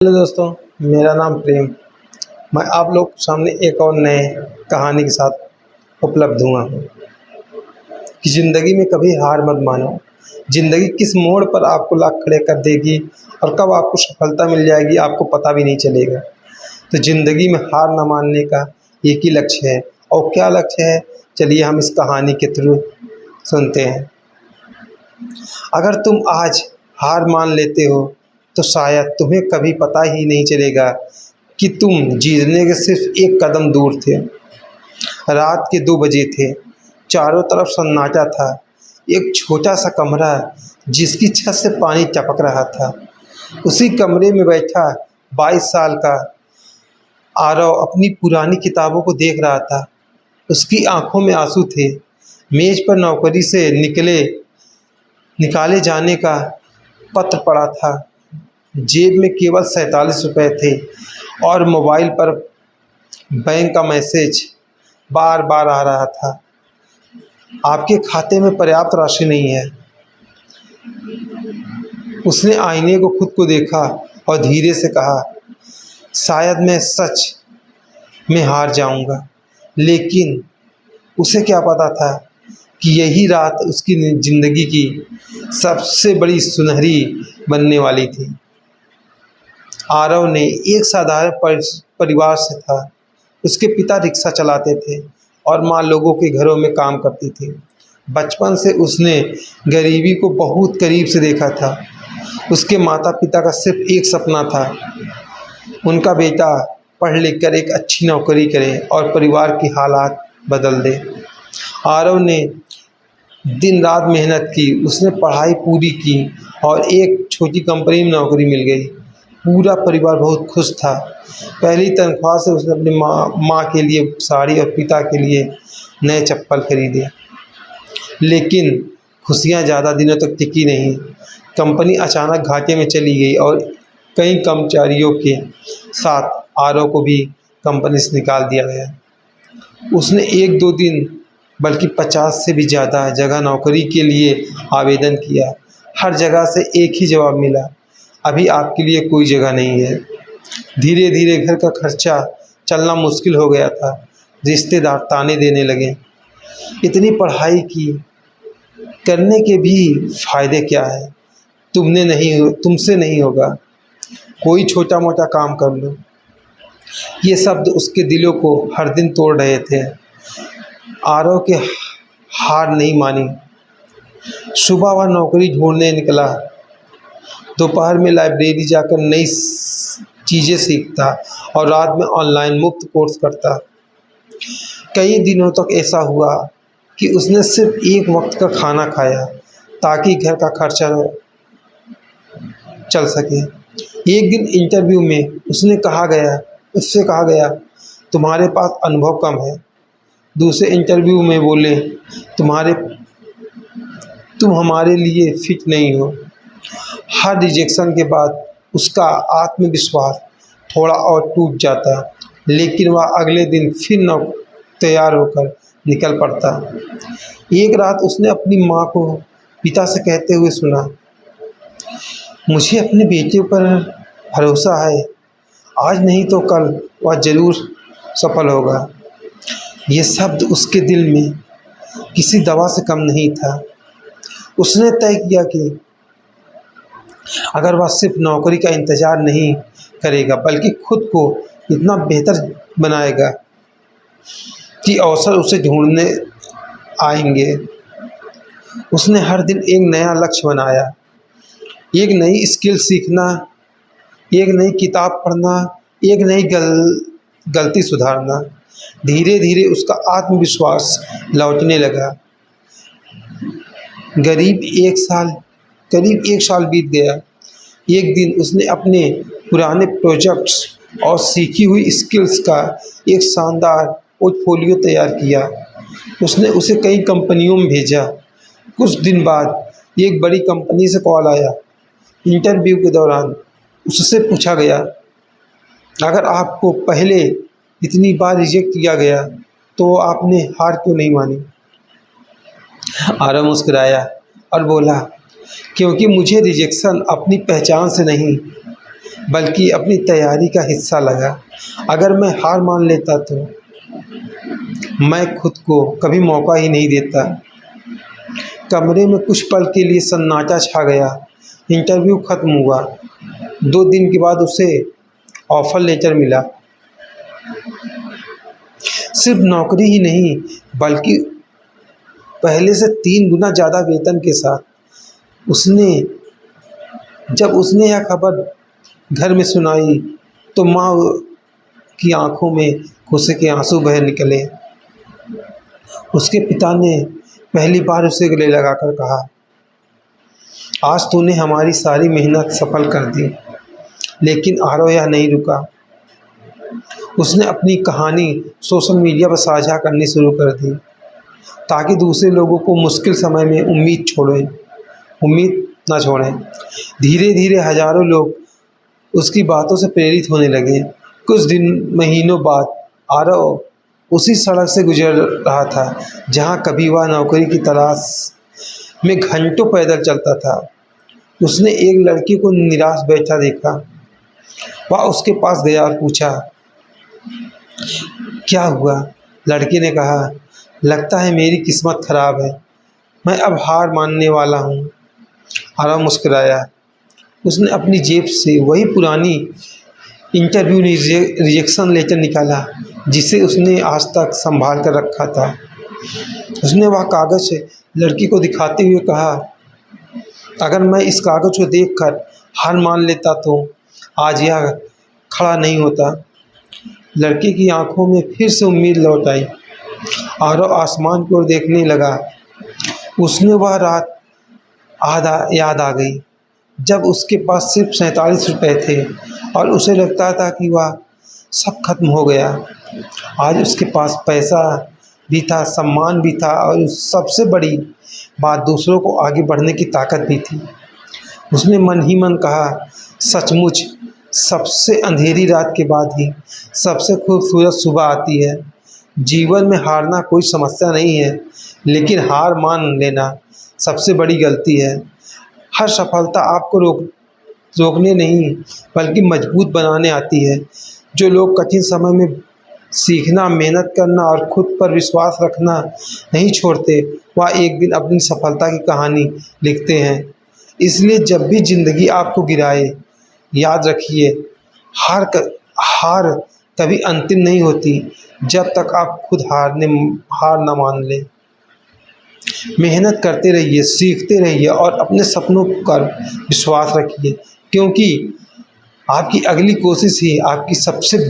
Hello दोस्तों, मेरा नाम प्रेम। मैं आप लोग सामने एक और नए कहानी के साथ उपलब्ध हुआ हूँ कि ज़िंदगी में कभी हार मत मानो। ज़िंदगी किस मोड़ पर आपको ला खड़े कर देगी और कब आपको सफलता मिल जाएगी आपको पता भी नहीं चलेगा। तो ज़िंदगी में हार ना मानने का एक ही लक्ष्य है। और क्या लक्ष्य है, चलिए हम इस कहानी के थ्रू सुनते हैं। अगर तुम आज हार मान लेते हो तो शायद तुम्हें कभी पता ही नहीं चलेगा कि तुम जीतने के सिर्फ एक कदम दूर थे। रात के 2 बजे थे। चारों तरफ सन्नाटा था। एक छोटा सा कमरा जिसकी छत से पानी टपक रहा था। उसी कमरे में बैठा 22 साल का आरव अपनी पुरानी किताबों को देख रहा था। उसकी आंखों में आंसू थे। मेज पर नौकरी से निकाले जाने का पत्र पड़ा था। जेब में केवल 47 रुपये थे और मोबाइल पर बैंक का मैसेज बार बार आ रहा था, आपके खाते में पर्याप्त राशि नहीं है। उसने आईने को खुद को देखा और धीरे से कहा, शायद मैं सच में हार जाऊंगा। लेकिन उसे क्या पता था कि यही रात उसकी ज़िंदगी की सबसे बड़ी सुनहरी बनने वाली थी। आरव ने एक साधारण परिवार से था। उसके पिता रिक्शा चलाते थे और माँ लोगों के घरों में काम करती थी। बचपन से उसने गरीबी को बहुत करीब से देखा था। उसके माता पिता का सिर्फ एक सपना था, उनका बेटा पढ़ लिख कर एक अच्छी नौकरी करे और परिवार की हालात बदल दे। आरव ने दिन रात मेहनत की। उसने पढ़ाई पूरी की और एक छोटी कंपनी में नौकरी मिल गई। पूरा परिवार बहुत खुश था। पहली तनख्वाह से उसने अपनी माँ के लिए साड़ी और पिता के लिए नए चप्पल खरीदे। लेकिन खुशियाँ ज़्यादा दिनों तक टिकी नहीं। कंपनी अचानक घाटे में चली गई और कई कर्मचारियों के साथ आरव को भी कंपनी से निकाल दिया गया। उसने 1-2 दिन बल्कि 50 से भी ज़्यादा जगह नौकरी के लिए आवेदन किया। हर जगह से एक ही जवाब मिला, अभी आपके लिए कोई जगह नहीं है। धीरे धीरे घर का खर्चा चलना मुश्किल हो गया था। रिश्तेदार ताने देने लगे, इतनी पढ़ाई की करने के भी फायदे क्या है, तुमसे नहीं होगा, कोई छोटा मोटा काम कर लो। ये शब्द उसके दिलों को हर दिन तोड़ रहे थे। आरव के हार नहीं मानी। सुबह वह नौकरी ढूंढने निकला। दोपहर में लाइब्रेरी जाकर नई चीज़ें सीखता और रात में ऑनलाइन मुफ्त कोर्स करता। कई दिनों तक ऐसा हुआ कि उसने सिर्फ एक वक्त का खाना खाया ताकि घर का खर्चा चल सके। एक दिन इंटरव्यू में उससे कहा गया, तुम्हारे पास अनुभव कम है। दूसरे इंटरव्यू में बोले, तुम हमारे लिए फिट नहीं हो। हर रिजेक्शन के बाद उसका आत्मविश्वास थोड़ा और टूट जाता, लेकिन वह अगले दिन फिर तैयार होकर निकल पड़ता। एक रात उसने अपनी माँ को पिता से कहते हुए सुना, मुझे अपने बेटे पर भरोसा है, आज नहीं तो कल वह ज़रूर सफल होगा। ये शब्द उसके दिल में किसी दवा से कम नहीं था। उसने तय किया कि अगर वह सिर्फ नौकरी का इंतज़ार नहीं करेगा बल्कि खुद को इतना बेहतर बनाएगा कि अवसर उसे ढूंढने आएंगे। उसने हर दिन एक नया लक्ष्य बनाया, एक नई स्किल सीखना, एक नई किताब पढ़ना, एक नई गलती सुधारना। धीरे धीरे उसका आत्मविश्वास लौटने लगा। करीब एक साल बीत गया। एक दिन उसने अपने पुराने प्रोजेक्ट्स और सीखी हुई स्किल्स का एक शानदार पोर्टफोलियो तैयार किया। उसने उसे कई कंपनियों में भेजा। कुछ दिन बाद एक बड़ी कंपनी से कॉल आया। इंटरव्यू के दौरान उससे पूछा गया, अगर आपको पहले इतनी बार रिजेक्ट किया गया तो आपने हार क्यों नहीं मानी? आरव मुस्कुराया और बोला, क्योंकि मुझे रिजेक्शन अपनी पहचान से नहीं बल्कि अपनी तैयारी का हिस्सा लगा। अगर मैं हार मान लेता तो मैं खुद को कभी मौका ही नहीं देता। कमरे में कुछ पल के लिए सन्नाटा छा गया। इंटरव्यू खत्म हुआ। 2 दिन के बाद उसे ऑफर लेटर मिला। सिर्फ नौकरी ही नहीं, बल्कि पहले से 3 गुना ज़्यादा वेतन के साथ। उसने जब उसने यह खबर घर में सुनाई तो माँ की आंखों में खुशी के आंसू बह निकले। उसके पिता ने पहली बार उसे गले लगाकर कहा, आज तूने हमारी सारी मेहनत सफल कर दी। लेकिन आरव यह नहीं रुका। उसने अपनी कहानी सोशल मीडिया पर साझा करनी शुरू कर दी, ताकि दूसरे लोगों को मुश्किल समय में उम्मीद न छोड़ें। धीरे धीरे हजारों लोग उसकी बातों से प्रेरित होने लगे। कुछ महीनों बाद आरव उसी सड़क से गुजर रहा था जहां कभी वह नौकरी की तलाश में घंटों पैदल चलता था। उसने एक लड़की को निराश बैठा देखा। वह उसके पास गया और पूछा, क्या हुआ? लड़की ने कहा, लगता है मेरी किस्मत खराब है, मैं अब हार मानने वाला हूँ। आरव मुस्कुराया। उसने अपनी जेब से वही पुरानी इंटरव्यू रिजेक्शन लेटर निकाला जिसे उसने आज तक संभाल कर रखा था। उसने वह कागज़ लड़की को दिखाते हुए कहा, अगर मैं इस कागज़ को देखकर हार मान लेता तो आज यह खड़ा नहीं होता। लड़की की आंखों में फिर से उम्मीद लौट आई। आरव आसमान की ओर देखने लगा। उसने वह रात याद आ गई जब उसके पास सिर्फ 47 रुपये थे और उसे लगता था कि वह सब खत्म हो गया। आज उसके पास पैसा भी था, सम्मान भी था और सबसे बड़ी बात, दूसरों को आगे बढ़ने की ताकत भी थी। उसने मन ही मन कहा, सचमुच सबसे अंधेरी रात के बाद ही सबसे खूबसूरत सुबह आती है। जीवन में हारना कोई समस्या नहीं है, लेकिन हार मान लेना सबसे बड़ी गलती है। हर सफलता आपको रोकने नहीं, बल्कि मजबूत बनाने आती है। जो लोग कठिन समय में सीखना, मेहनत करना और खुद पर विश्वास रखना नहीं छोड़ते, वह एक दिन अपनी सफलता की कहानी लिखते हैं। इसलिए जब भी ज़िंदगी आपको गिराए, याद रखिए, हार कभी अंतिम नहीं होती जब तक आप खुद हार न मान लें। मेहनत करते रहिए, सीखते रहिए और अपने सपनों पर विश्वास रखिए, क्योंकि आपकी अगली कोशिश ही आपकी सबसे